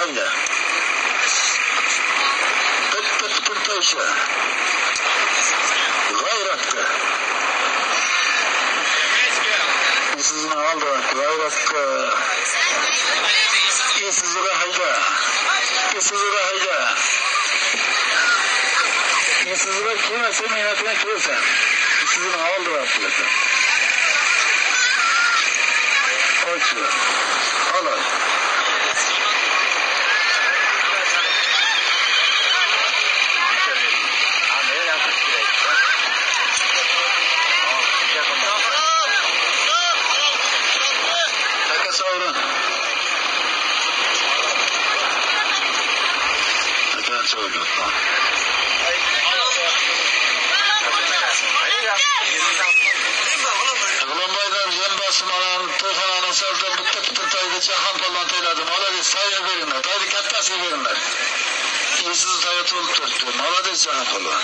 hayda. Bitti pırtayışı. Gayrattı. İsizini aldı. Gayrattı. İsizini hayda. İsizini hayda. İsizini kime sen inatına kıyırsan. İsizini aldı aslında. Koçu. Alın. Savrun. Neden söylüyorsun? Kulumbaydan yem basmadan tufana saldım bitti pırtaydı cahan falan teyladım. Malades sayı verinler. Taydı kattası verinler. İyisiz tayı tuttu. Malades cahan falan.